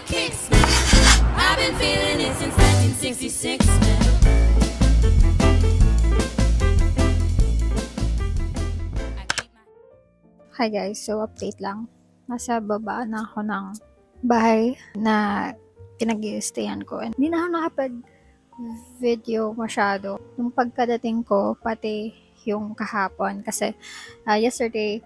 your kicks, man. I've been feeling it since 1966, man. Hi guys, so update lang. Nasa baba na ako ng bahay na pinag-i-stayan ko. And hindi na ako nakapag-video masyado. Nung pagkadating ko, pati yung kahapon. Kasi yesterday,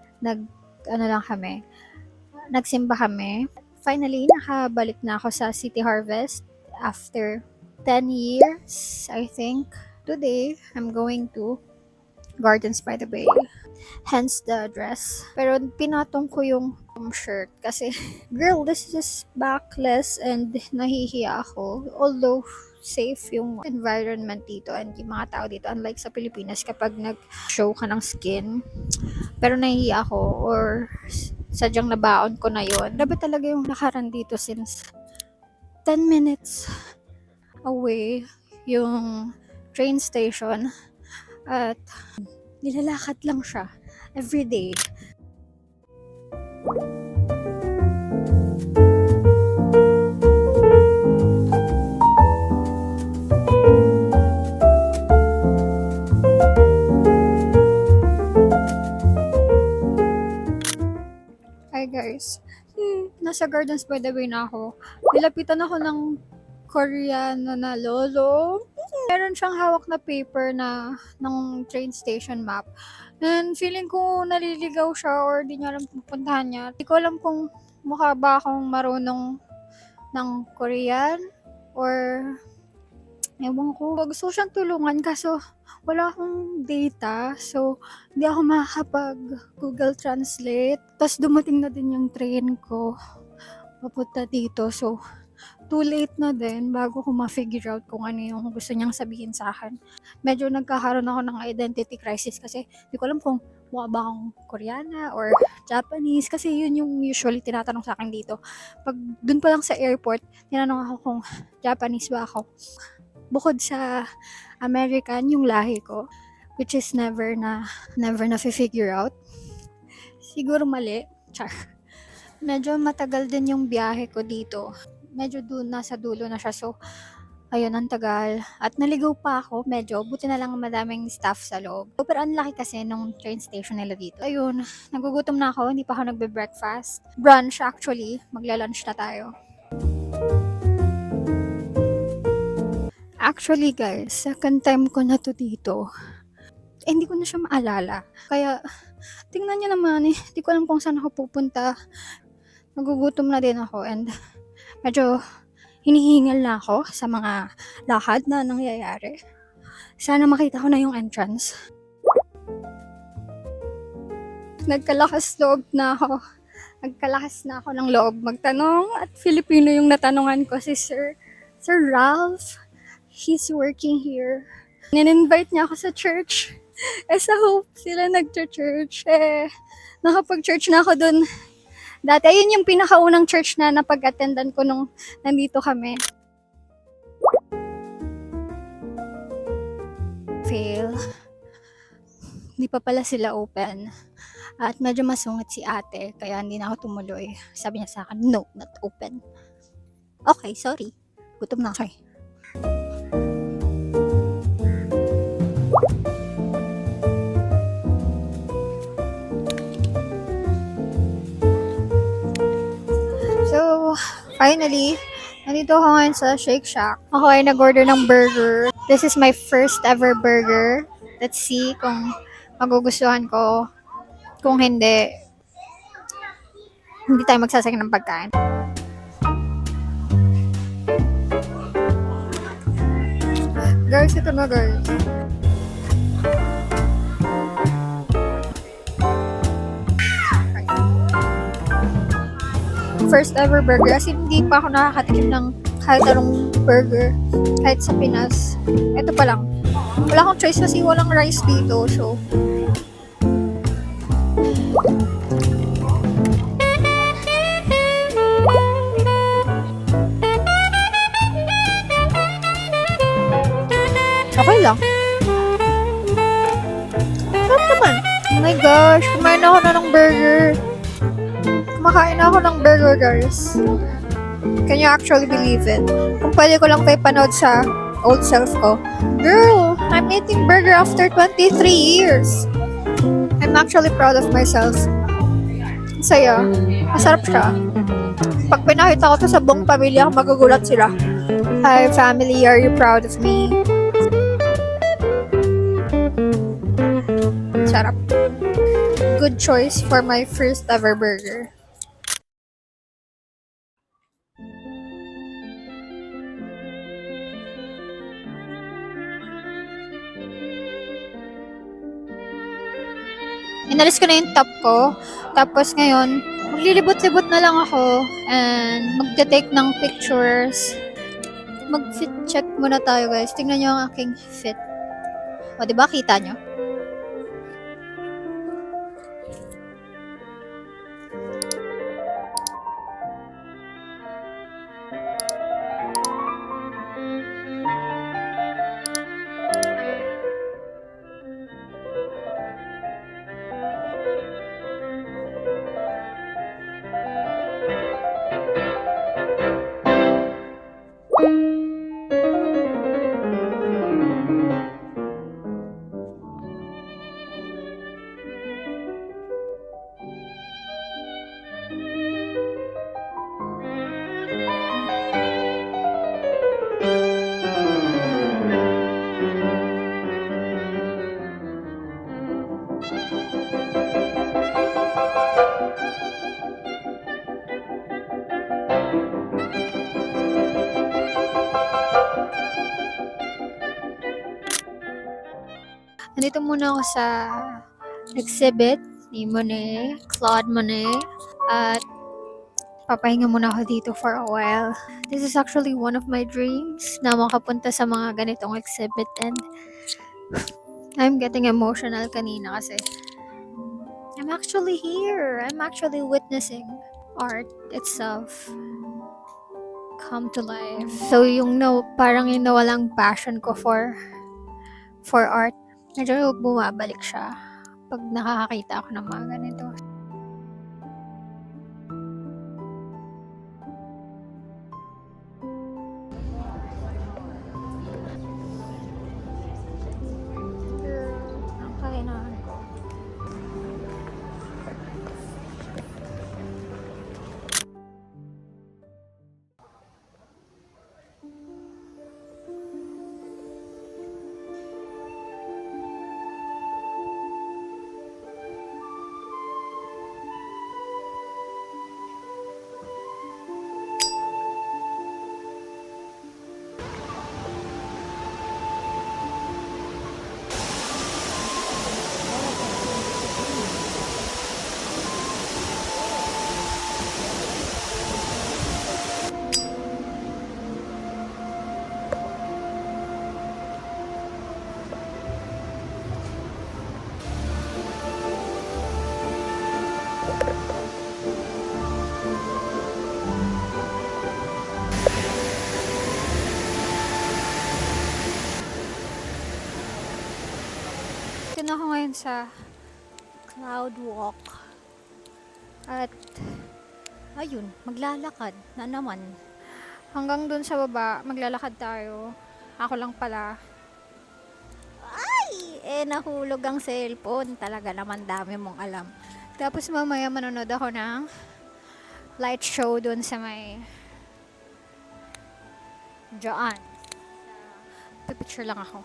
nagsimba kami. Finally, nakabalik na ako sa City Harvest after 10 years, I think. Today, I'm going to Gardens by the Bay. Hence the dress. Pero pinatong ko yung shirt kasi, girl, this is backless and nahihiya ako. Although, safe yung environment dito and yung mga tao dito. Unlike sa Pilipinas, kapag nag-show ka ng skin, pero nahihiya ako or sadyang nabaon ko na yun. Grabe talaga yung lakaran dito since 10 minutes away yung train station at nilalakad lang siya everyday. Hi guys, nasa Gardens by the Bay na ako. Nilapitan ako ng Koreano na lolo. Meron siyang hawak na paper na ng train station map. And feeling ko naliligaw siya or di niya alam kung puntahan niya. Di ko alam kung mukha ba akong marunong ng Korean or ewan ko. Gusto ko siyang tulungan kaso wala akong data. So, hindi ako makakapag Google Translate. Tapos dumating na din yung train ko papunta dito. So, too late na din bago ko ma-figure out kung ano yung gusto niyang sabihin sa akin. Medyo nagkakaroon ako ng identity crisis kasi hindi ko alam kung mukha ba akong Koreana or Japanese kasi yun yung usually tinatanong sa akin dito. Pag dun pa lang sa airport, tinanong ako kung Japanese ba ako. Bukod sa American, yung lahi ko, which is never na figure out. Siguro mali. Char. Medyo matagal din yung biyahe ko dito. Medyo nasa dulo na siya. So, ayun, ang tagal. At naligaw pa ako, medyo. Buti na lang madaming staff sa loob. Pero ang laki kasi nung train station nila dito. Ayun, nagugutom na ako. Hindi pa ako nagbe-breakfast. Brunch actually. Magla-lunch na tayo. Actually guys, second time ko na to dito. Hindi ko na siya maalala. Kaya, tingnan niyo naman eh. Hindi ko alam kung saan ako pupunta. Nagugutom na din ako and medyo hinihingal na ako sa mga lakad na nangyayari. Sana makita ko na yung entrance. Nagkalakas na ako ng loob magtanong at Filipino yung natanungan ko si Sir Ralph. He's working here. Nin-invite niya ako sa church. Sa Hope sila nag-church. Nakapag-church na ako dun. Dati, ayun yung pinakaunang church na napag-attendan ko nung nandito kami. Fail. Hindi pa pala sila open. At medyo masungit si ate, kaya hindi na ako tumuloy. Sabi niya sa akin, no, not open. Okay, sorry. Gutom na ako eh. So, finally, nandito ako ngayon sa Shake Shack. Ako ay nag-order ng burger. This is my first ever burger. Let's see kung magugustuhan ko. Kung hindi tayo magsasayang ng pagkain. Guys, ito na guys. First ever burger. As in, hindi pa ako nakakatikim ng kahit anong burger. Kahit sa Pinas. Ito pa lang. Wala akong choice kasi walang rice dito. So, okay lang. Sarap naman. Oh my gosh, kumain ako na ng burger. Kumakain ako ng burger, guys. Can you actually believe it? Kung pwede ko lang kayo panood sa old self ko. Girl, I'm eating burger after 23 years. I'm actually proud of myself. Ang saya. Masarap siya. Pag pinakita ko to sa buong pamilya, magugulat sila. Hi family, are you proud of me? Sarap. Good choice for my first ever burger. Inalis ko na yung top ko. Tapos ngayon, maglilibot-libot na lang ako and magte-take ng pictures. Mag-fit check muna tayo guys. Tingnan nyo ang aking fit. O, diba? Kita nyo? Nandito muna ako sa exhibit ni Monet, Claude Monet, at papahinga muna ako dito for a while. This is actually one of my dreams na makapunta sa mga ganitong exhibit and I'm getting emotional kanina kasi I'm actually here. I'm actually witnessing art itself come to life. So yung parang yung nawalang passion ko for art, medyo bumabalik siya pag nakakakita ako ng mga ganito. Ang kainahan ko. Ito na ako ngayon sa Cloud Walk. At, ayun, maglalakad na naman. Hanggang dun sa baba, maglalakad tayo. Ako lang pala. Ay! Nahulog ang cellphone. Talaga naman dami mong alam. Tapos mamaya manonood ako ng light show dun sa may dyan. Pipicture lang ako.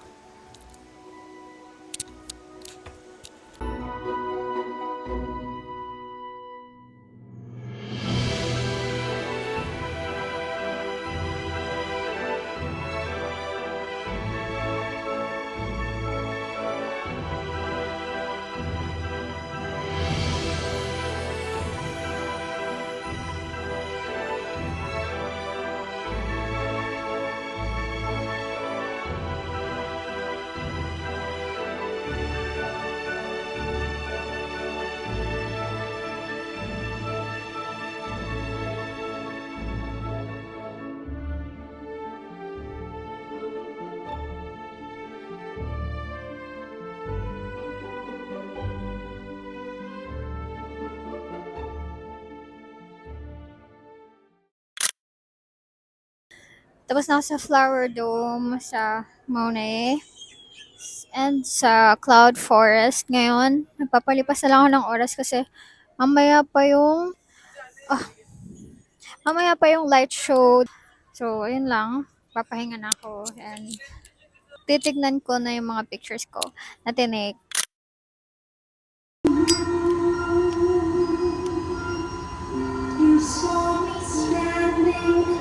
Tapos na ako sa Flower Dome, sa Monet, and sa Cloud Forest. Ngayon, nagpapalipas na lang ako ng oras kasi mamaya pa yung, mamaya pa yung light show. So, ayun lang. Papahinga na ako and titignan ko na yung mga pictures ko na tinake. You saw me standing